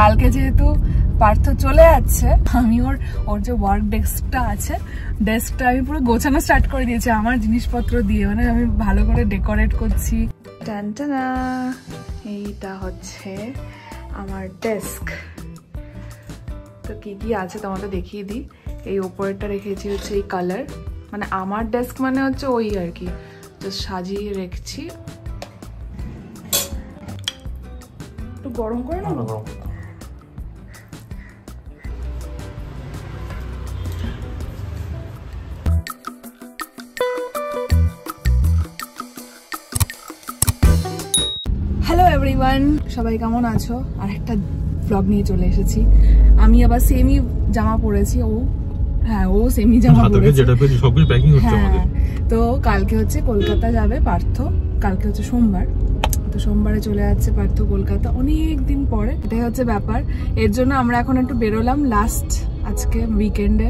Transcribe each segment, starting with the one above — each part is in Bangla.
কালকে যেহেতু পার্থ চলে যাচ্ছে, আমি ওর যে ওয়ার্ক ডেস্কটা আছে, ডেস্কটা আমি পুরো গোছানো স্টার্ট করে দিয়েছি আমার জিনিসপত্র দিয়ে। মানে আমি ভালো করে ডেকোরেট করছি। টানটানা, এইটা হচ্ছে আমার ডেস্ক। তো কি কি আছে তোমাদের দেখিয়ে দিই। এই ওপরেরটা রেখেছি হচ্ছে এই কালার, মানে আমার ডেস্ক মানে হচ্ছে ওই আর কি, জাস্ট সাজিয়ে রেখেছি। একটু গরম করে না, হ্যালো এভরিওয়ান, সবাই কেমন আছো? আর একটা ব্লগ নিয়ে চলে এসেছি। আমি আবার সেমি জামা পরেছি, ও সেমি জামা পরেছে। হ্যাঁ, তো কালকে হচ্ছে কলকাতা যাবে পার্থ, কালকে হচ্ছে সোমবার। তো সোমবারে চলে যাচ্ছে পার্থ কলকাতা, অনেক দিন পরে। এটাই হচ্ছে ব্যাপার। এর জন্য আমরা এখন একটু বেরোলাম লাস্ট আজকে উইকেন্ডে,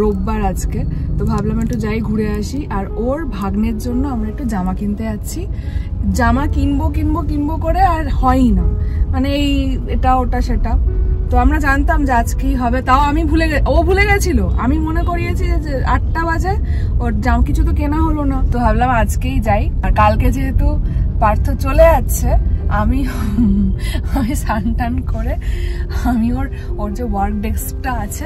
রোববার আজকে। তো ভাবলাম একটু যাই ঘুরে আসি। আর ওর ভাগ্নের জন্য আমরা একটু জামা কিনতে যাচ্ছি। জামা কিনবো করে আর হয়ই না, মানে এই এটা ওটা সেটা। তো আমরা জানতাম যে আজকেই হবে, তাও আমি ও ভুলে গেছিল। আমি মনে করিয়েছি যে 8টা বাজে, ওর জামা কিছু তো কেনা হলো না। তো ভাবলাম আজকেই যাই। আর কালকে যেহেতু পার্থ চলে যাচ্ছে, আমি স্নান টান করে আমি ওর যে ওয়ার্ক ডেস্কটা আছে,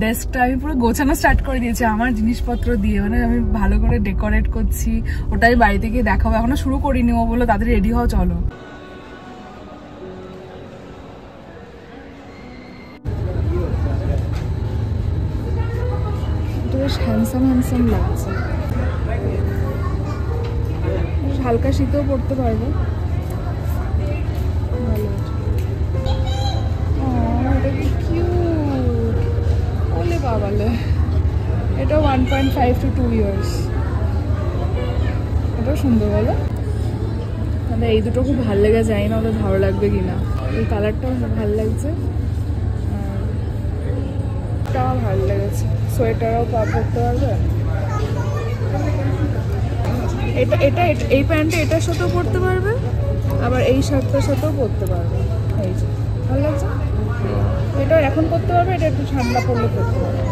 ডেস্কটা আমি পুরো গোছানো স্টার্ট করে দিয়েছি আমার জিনিসপত্র দিয়ে। মানে আমি ভালো করে ডেকোরেট করছি, ওটাই বাড়িতে গিয়ে দেখাবো। এখনো শুরু করিনি। ও বললো তাদের রেডি হও, চলো। বেশ হ্যান্ডসাম লাগছে, হালকা শীতেও পড়তে পারবো। বাবালে, এটা 1.5 to 2 years। এটাও সুন্দর, বলো? মানে এই দুটো খুব ভালো লেগে যায় না, ওদের ভালো লাগবে কিনা। এই কালারটাও ভালো লাগছে, এটাও ভালো লেগেছে। সোয়েটারও পরতে পারবে। এটা এই প্যান্টটা এটার সাথেও পরতে পারবে, আবার এই শার্টটার সাথেও পরতে পারবে। এই যে ভালো লাগছে। এটা এখন করতে পারবে, এটা একটু ঠান্ডা পড়লে করতে পারবে।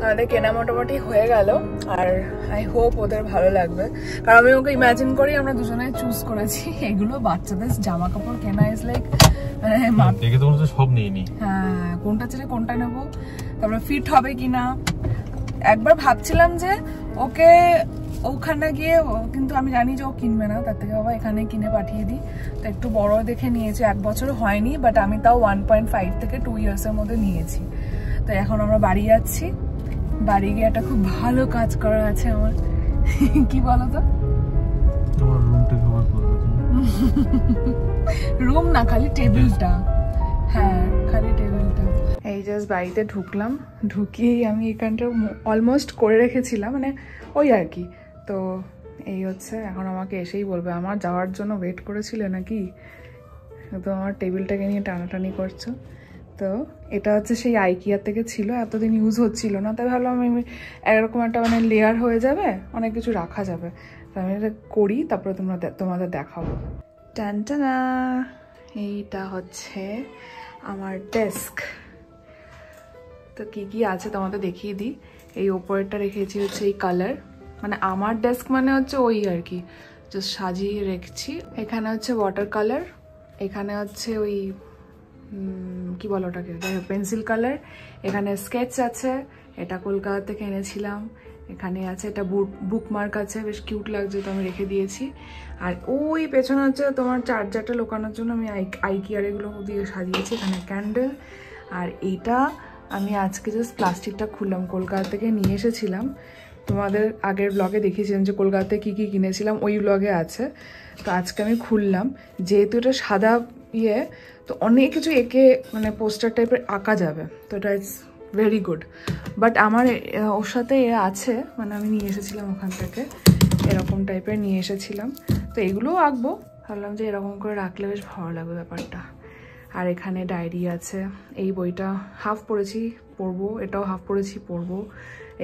আমাদের কেনা মোটামুটি হয়ে গেল, আর আই হোপ ওদের ভালো লাগবে। কারণ আমি ওকে ইমাজিন করি আমরা দুজনে চুজ করেছি। এগুলো বাচ্চাদের জামা কাপড় কেনা ইজ লাইক, সব নিয়ে নি। হ্যাঁ, কোনটা ছেড়ে কোনটা নেবো, তারপরে ফিট হবে কিনা। একবার ভাবছিলাম যে ওকে ওখানে গিয়ে, কিন্তু আমি জানি যে ও কিনবে না, তার থেকে বাবা এখানে কিনে পাঠিয়ে দিই। তো একটু বড় দেখে নিয়েছি, 1 বছর হয়নি, বাট আমি তাও 1.5 থেকে 2 ইয়ার্সের মধ্যে নিয়েছি। তো এখন আমরা বাড়ি যাচ্ছি। বাড়ি গিয়ে একটা খুব ভালো কাজ করা আছে আমার। কি বলতো? রুম না, খালি টেবিলটা। হ্যাঁ, খালি টেবিলটা। এই জাস্ট বাড়িতে ঢুকলাম, ঢুকিয়েই আমি এখানটা অলমোস্ট করে রেখেছিলাম, মানে ওই আর কি। তো এই হচ্ছে, এখন আমাকে এসেই বলবে আমার যাওয়ার জন্য ওয়েট করেছিলে নাকি, তো আমার টেবিলটাকে নিয়ে টানাটানি করছো। তো এটা হচ্ছে সেই আইকিয়া থেকে ছিল, এতদিন ইউজ হচ্ছিল না, তাই ভাবলাম আমি এরকম একটা মানে লেয়ার হয়ে যাবে, অনেক কিছু রাখা যাবে। তো আমি এটা করি, তারপরে তোমাদের দেখাবো। টানটানা, এইটা হচ্ছে আমার ডেস্ক। তো কি কি আছে তোমাদের দেখিয়ে দিই। এই ওপরেরটা রেখেছি হচ্ছে এই কালার, মানে আমার ডেস্ক মানে হচ্ছে ওই আর কি, জাস্ট সাজিয়ে রেখেছি। এখানে হচ্ছে ওয়াটার কালার, এখানে হচ্ছে ওই কি বলো ওটাকে, পেন্সিল কালার। এখানে স্কেচ আছে, এটা কলকাতা থেকে এনেছিলাম। এখানে আছে এটা বুকমার্ক আছে, বেশ কিউট লাগছে, তো আমি রেখে দিয়েছি। আর ওই পেছনে হচ্ছে তোমার চার্জারটা লোকানোর জন্য আমি আইকিয়ার এগুলো দিয়ে সাজিয়েছি। এখানে ক্যান্ডেল। আর এইটা আমি আজকে জাস্ট প্লাস্টিকটা খুললাম, কলকাতা থেকে নিয়ে এসেছিলাম। তোমাদের আগের ব্লগে দেখিয়েছিলাম যে কলকাতায় কী কী কিনেছিলাম, ওই ব্লগে আছে। তো আজকে আমি খুললাম, যেহেতু এটা সাদা ইয়ে, তো অনেক কিছু এঁকে মানে পোস্টার টাইপের আঁকা যাবে, তো এটা ইটস ভেরি গুড। বাট আমার ওর সাথে এ আছে, মানে আমি নিয়ে এসেছিলাম ওখান থেকে, এরকম টাইপের নিয়ে এসেছিলাম। তো এগুলোও আঁকবো, ভাবলাম যে এরকম করে রাখলে বেশ ভালো লাগবে ব্যাপারটা। আর এখানে ডায়েরি আছে, এই বইটা হাফ পড়বো, এটাও হাফ পড়েছি, পড়বো।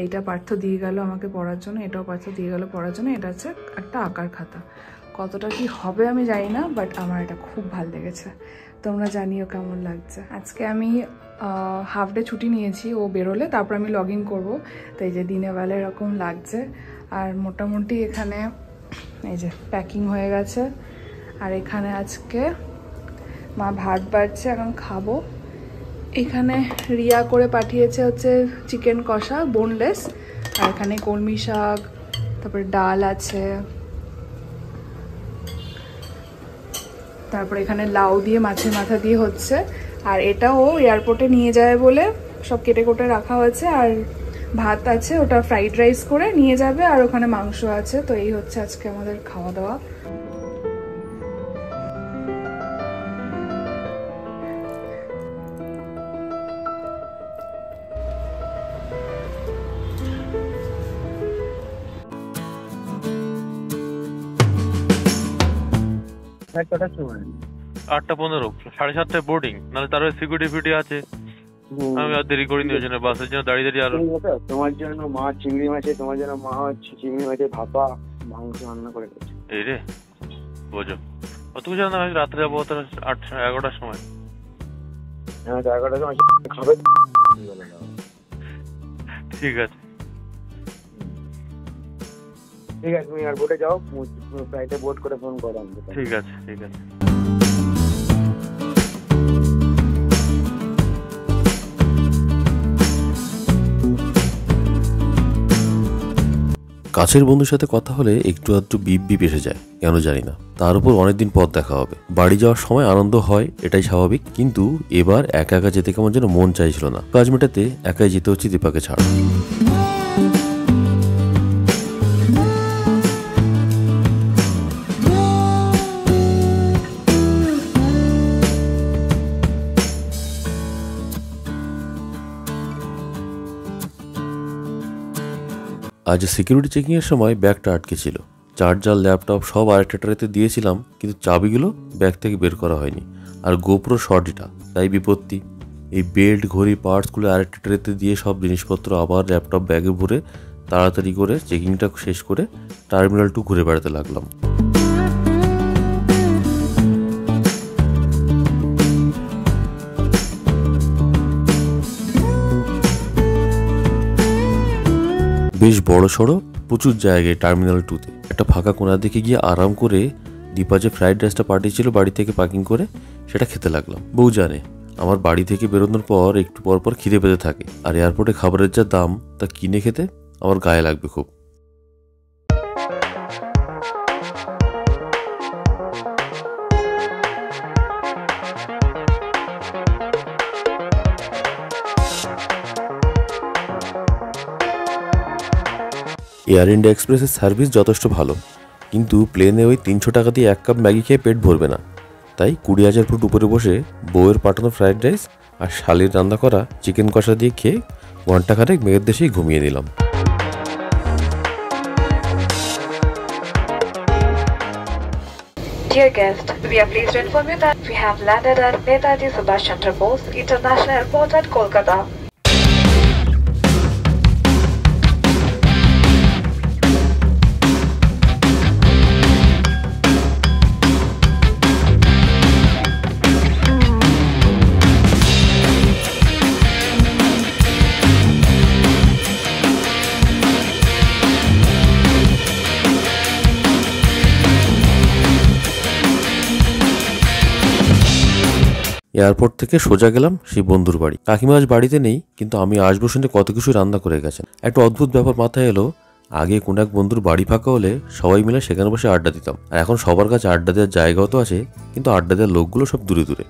এইটা পার্থ দিয়ে গেল আমাকে পড়ার জন্য, এটাও পার্থ দিয়ে গেল পড়ার জন্য। এটা হচ্ছে একটা আঁকার খাতা, কতটা কি হবে আমি জানি না, বাট আমার এটা খুব ভালো লেগেছে। তোমরা জানিও কেমন লাগছে। আজকে আমি হাফ ডে ছুটি নিয়েছি, ও বেরোলে তারপর আমি লগ ইন করবো, তাই যে দিনের বেলা এরকম লাগছে। আর মোটামুটি এখানে এই যে প্যাকিং হয়ে গেছে, আর এখানে আজকে মা ভাত বাড়ছে, এখন খাবো। এখানে রিয়া করে পাঠিয়েছে হচ্ছে চিকেন কষা বোনলেস, আর এখানে কলমি শাক, তারপরে ডাল আছে, তারপরে এখানে লাউ দিয়ে মাছের মাথা দিয়ে হচ্ছে। আর এটাও এয়ারপোর্টে নিয়ে যায় বলে সব কেটে কোটে রাখা হয়েছে। আর ভাত আছে, ওটা ফ্রাইড রাইস করে নিয়ে যাবে, আর ওখানে মাংস আছে। তো এই হচ্ছে আজকে আমাদের খাওয়া দাওয়া। কটার সময়? 8:15, 7:30টায় বোর্ডিং, নাহলে তার সিকিউরিটি ফিউটি আছে। আমি আর দেরি করিনি, ওই জন্য বাসের জন্য দাঁড়িয়ে দাঁড়িয়ে আরো। তোমার জন্য মা চিংড়ি মাছে, তোমার জন্য মা হচ্ছে চিংড়ি মাছের ভাপা মাংস রান্না করে দিয়েছে। এই রে বোঝো, অতটুকু জানো আমি রাত্রে যাবো 11টার সময়। হ্যাঁ 11টার সময় খাবে। ঠিক আছে ঠিক আছে, তুমি এয়ারপোর্টে যাও, ফ্লাইটে বোর্ড করে ফোন করো আমাকে। ঠিক আছে ঠিক আছে। কাছের বন্ধুর সাথে কথা হলে একটু আধটু বিপ বিপ এসে যায়, কেন জানি না। তার উপর অনেকদিন পর দেখা হবে। বাড়ি যাওয়ার সময় আনন্দ হয়, এটাই স্বাভাবিক, কিন্তু এবার একা একা যেতে কেমন যেন মন চাইছিল না। কাজ মেটাতে একাই যেতে হচ্ছে দীপাকে ছাড়া। আজ সিকিউরিটি চেকিং এর সময় ব্যাগটা আটকে ছিল। চার্জার, ল্যাপটপ সব আরেকটা ট্রেতে দিয়েছিলাম, কিন্তু চাবিগুলো ব্যাগ থেকে বের করা হয়নি। আর গোপ্রো শর্টটা, তাই বিপত্তি। এই বেল্ট, ঘড়ি, পার্টসগুলো আরেকটা ট্রেতে দিয়ে সব জিনিসপত্র আবার ল্যাপটপ ব্যাগে ভরে তাড়াতাড়ি করে চেকিংটা শেষ করে টার্মিনাল 2 ঘুরে বেড়াতে লাগলাম। বেশ বড় সড়ো, প্রচুর জায়গায় টার্মিনাল 2-তে। একটা ফাঁকা কোণার দিকে গিয়ে আরাম করে দীপা যে ফ্রাইড রাইসটা পাঠিয়েছিল বাড়ি থেকে প্যাকিং করে, সেটা খেতে লাগলাম। বউ জানে আমার বাড়ি থেকে বেরোনোর পর একটু পর পর খিদে পেতে থাকে, আর এয়ারপোর্টে খাবারের যা দাম, তা কিনে খেতে আমার গায়ে লাগবে খুব। এয়ার ইন্ডিয়া এক্সপ্রেসের সার্ভিস যথেষ্ট ভালো, কিন্তু প্লেনে ওই 300 টাকা দিয়ে 1 কাপ ম্যাগি খেয়ে পেট ভরবে না। তাই 20,000 ফুট উপরে বসে বউয়ের পাঠানো ফ্রাইড রাইস আর শালির রান্না করা চিকেন কষা দিয়ে খেয়ে ঘন্টাখানেক মেয়ের দেশেই ঘুমিয়ে নিলাম। Dear guest, we are pleased to inform you that we have landed at Netaji Subhash Chandra Bose International Airport at Kolkata. Airport থেকে সোজা গেলাম সেই বন্ধুর বাড়ি। কাকিমা আজ বাড়িতে নেই, কিন্তু আমি আসবো শুনে কত কিছু রান্না করে গেছেন। একটা অদ্ভুত ব্যাপার মাথায় এলো, আগে কোন এক বন্ধুর বাড়ি ফাঁকা হলে সবাই মিলে সেখানে বসে আড্ডা দিতাম, আর এখন সবার কাছে আড্ডা দেওয়ার জায়গাও তো আছে, কিন্তু আড্ডা দেওয়ার লোকগুলো সব দূরে দূরে।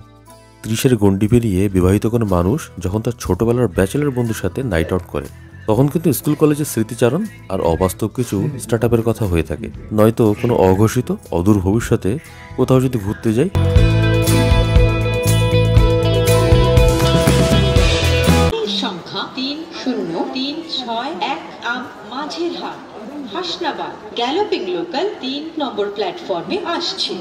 30-এর গণ্ডি পেরিয়ে বিবাহিত কোনো মানুষ যখন তার ছোটবেলার ব্যাচেলার বন্ধুর সাথে নাইট আউট করে, তখন কিন্তু স্কুল কলেজের স্মৃতিচারণ আর অবাস্তব কিছু স্টার্টআপের কথা হয়ে থাকে, নয়তো কোনো অঘোষিত অদূর ভবিষ্যতে কোথাও যদি ঘুরতে যাই। সংখ্যা 30361 মাঝেরহাট, হাসনাবাদ গ্যালোপিং লোকাল 3 নম্বর প্ল্যাটফর্মে আসছে।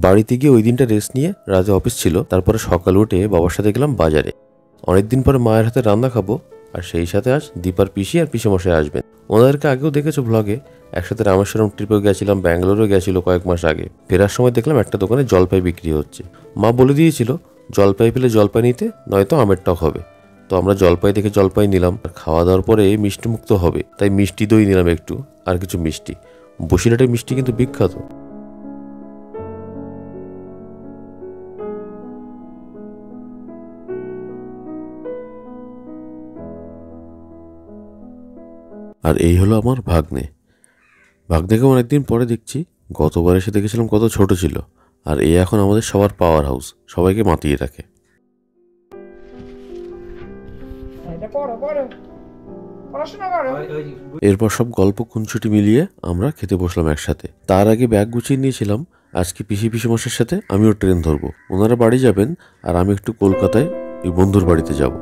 বাড়িতে গিয়ে ওই দিনটা রেস্ট নিয়ে রাতে অফিস ছিল, তারপরে সকালে উঠে বাবার সাথে গেলাম বাজারে। অনেকদিন পরে মায়ের হাতে রান্না খাবো, আর সেই সাথে আজ দীপার পিসি আর পিসেমশাই আসবেন। ওনাদেরকে আগেও দেখেছো ব্লগে, একসাথে রামেশ্বরম ট্রিপেও গেছিলাম, ব্যাঙ্গালোরও গেছিল কয়েক মাস আগে। ফেরার সময় দেখলাম একটা দোকানে জলপাই বিক্রি হচ্ছে। মা বলে দিয়েছিল জলপাই পেলে জলপাই নিতে, নয়তো আমের টক হবে। তো আমরা জলপাই দেখে জলপাই নিলাম। আর খাওয়া দাওয়ার পরে মিষ্টি মুক্ত হবে, তাই মিষ্টি দই নিলাম একটু, আর কিছু মিষ্টি। বসিরহাটের মিষ্টি কিন্তু বিখ্যাত। আর এই হলো আমার ভাগ্নে। ভাগ্নেকে অনেকদিন পরে দেখছি। গতবার এসে দেখেছিলাম কত ছোট ছিল, আর এই এখন আমাদের সবার পাওয়ার হাউস, সবাইকে মাতিয়ে রাখে। এরপর সব গল্প খুনছুটি মিলিয়ে আমরা খেতে বসলাম একসাথে। তার আগে ব্যাগ গুছিয়ে নিয়েছিলাম, আজকে পিসিমশাইয়ের সাথে আমিও ট্রেন ধরবো। ওনারা বাড়ি যাবেন আর আমি একটু কলকাতায় ওই বন্ধুর বাড়িতে যাব।